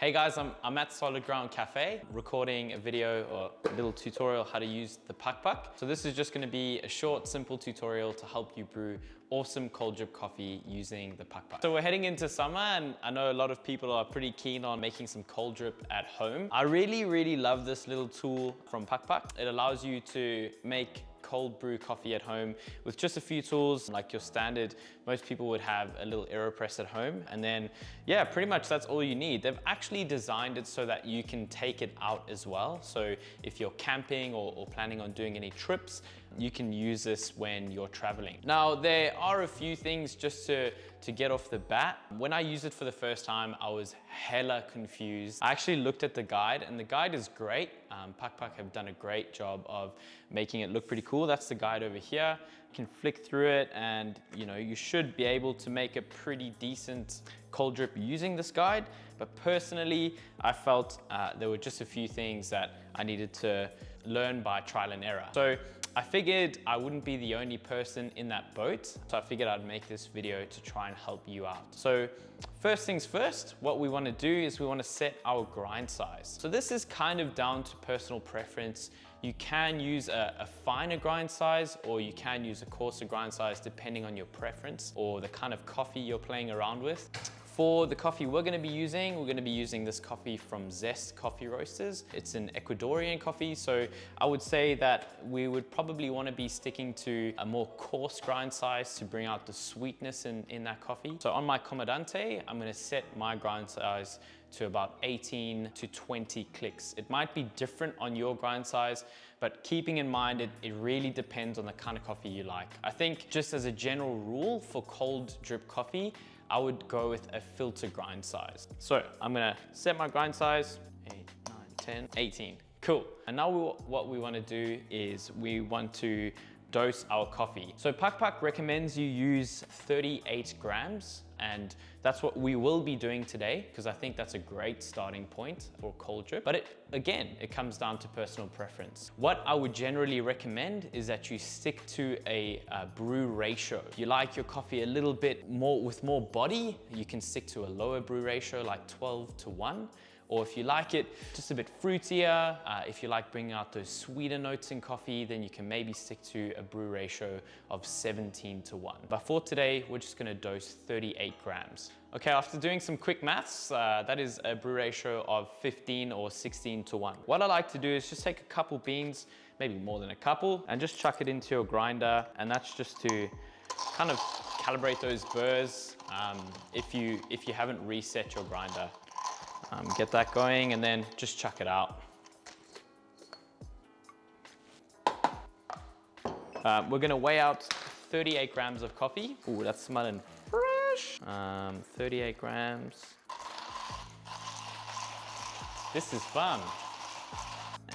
Hey guys, I'm at Solid Ground Cafe recording a video or a little tutorial how to use the PuckPuck. So this is just going to be a short, simple tutorial to help you brew awesome cold drip coffee using the PuckPuck. So we're heading into summer and I know a lot of people are pretty keen on making some cold drip at home. I really love this little tool from PuckPuck. It allows you to make cold brew coffee at home with just a few tools like your standard. Most people would have a little AeroPress at home, and then yeah, pretty much that's all you need. They've actually designed it so that you can take it out as well. So if you're camping or planning on doing any trips, you can use this when you're traveling. Now, there are a few things just to get off the bat. When I used it for the first time, I was hella confused. I actually looked at the guide and the guide is great. PuckPuck have done a great job of making it look pretty cool. That's the guide over here. You can flick through it and you should be able to make a pretty decent cold drip using this guide. But personally, I felt there were just a few things that I needed to learn by trial and error. So I figured I wouldn't be the only person in that boat. So I figured I'd make this video to try and help you out. So first things first, what we want to do is we want to set our grind size. So this is kind of down to personal preference. You can use a finer grind size or you can use a coarser grind size depending on your preference or the kind of coffee you're playing around with. For the coffee we're going to be using this coffee from Zest Coffee Roasters. It's an Ecuadorian coffee, so I would say that we would probably want to be sticking to a more coarse grind size to bring out the sweetness in that coffee. So on my Comandante, I'm going to set my grind size to about 18 to 20 clicks. It might be different on your grind size, but keeping in mind it really depends on the kind of coffee you like. I think just as a general rule for cold drip coffee, I would go with a filter grind size. So I'm gonna set my grind size, 8, 9, 10, 18. Cool. And now what we wanna do is we want to dose our coffee. So PuckPuck recommends you use 38 grams, and that's what we will be doing today because I think that's a great starting point for cold drip. But it comes down to personal preference. What I would generally recommend is that you stick to a brew ratio. If you like your coffee a little bit more with more body, you can stick to a lower brew ratio like 12:1. Or if you like it just a bit fruitier, if you like bringing out those sweeter notes in coffee, then you can maybe stick to a brew ratio of 17:1. But for today, we're just gonna dose 38 grams. Okay, after doing some quick maths, that is a brew ratio of 15 or 16:1. What I like to do is just take a couple beans, maybe more than a couple, and just chuck it into your grinder. And that's just to kind of calibrate those burrs if you haven't reset your grinder. Get that going and then just chuck it out. We're gonna weigh out 38 grams of coffee. Ooh, that's smelling fresh. 38 grams. This is fun.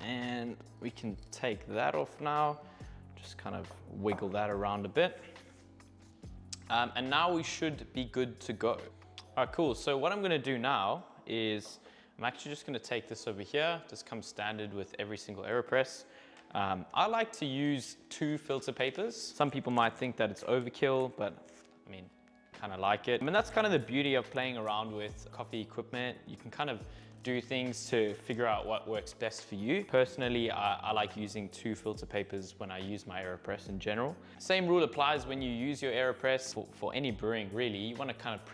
And we can take that off now. Just kind of wiggle that around a bit. And now we should be good to go. All right, cool. So what I'm gonna do now is I'm actually just gonna take this over here. This comes standard with every single AeroPress. I like to use 2 filter papers. Some people might think that it's overkill, but I mean, kind of like it. I mean, that's kind of the beauty of playing around with coffee equipment. You can kind of do things to figure out what works best for you. Personally, I like using 2 filter papers when I use my AeroPress in general. Same rule applies when you use your AeroPress for any brewing, really. You want to kind of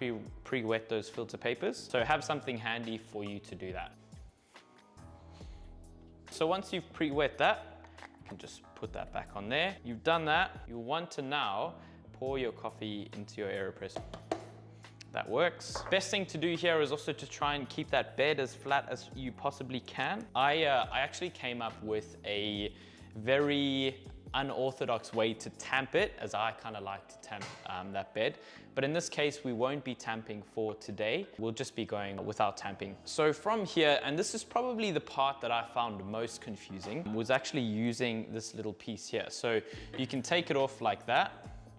pre-wet those filter papers. So have something handy for you to do that. So once you've pre-wet that, you can just put that back on there. You've done that. You want to now pour your coffee into your AeroPress. That works. Best thing to do here is also to try and keep that bed as flat as you possibly can. I actually came up with a very unorthodox way to tamp it, as I kind of like to tamp that bed. But in this case, we won't be tamping for today. We'll just be going without tamping. So from here, and this is probably the part that I found most confusing, was actually using this little piece here. So you can take it off like that.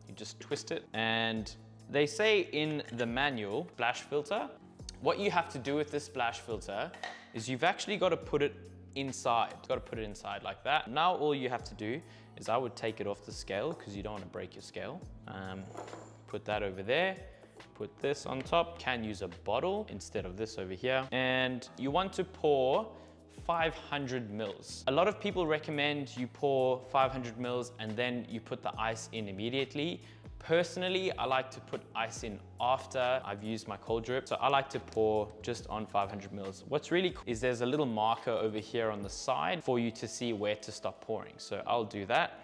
You just twist it, and they say in the manual, splash filter, what you have to do with this splash filter is you've actually got to put it inside. You've got to put it inside like that. Now all you have to do is I would take it off the scale because you don't want to break your scale. Put that over there. put this on top. Can use a bottle instead of this over here. And you want to pour 500 mils. A lot of people recommend you pour 500 mils and then you put the ice in immediately. Personally, I like to put ice in after I've used my cold drip. So I like to pour just on 500 mils. What's really cool is there's a little marker over here on the side for you to see where to stop pouring. So I'll do that.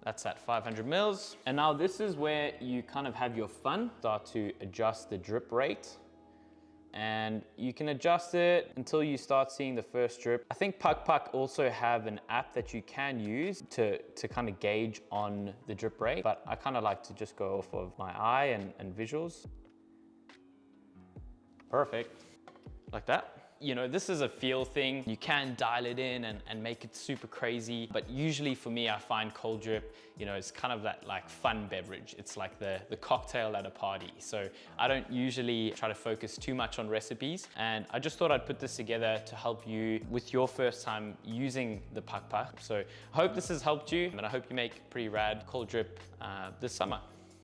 That's at 500 mils. And now this is where you kind of have your fun. Start to adjust the drip rate. And you can adjust it until you start seeing the first drip. I think PuckPuck also have an app that you can use to kind of gauge on the drip rate, but I kind of like to just go off of my eye and visuals. Perfect, like that. You know, this is a feel thing. You can dial it in and make it super crazy, but usually for me, I find cold drip, you know, it's kind of that like fun beverage. It's like the cocktail at a party. So I don't usually try to focus too much on recipes. And I just thought I'd put this together to help you with your first time using the PuckPuck. So I hope this has helped you, and I hope you make pretty rad cold drip this summer.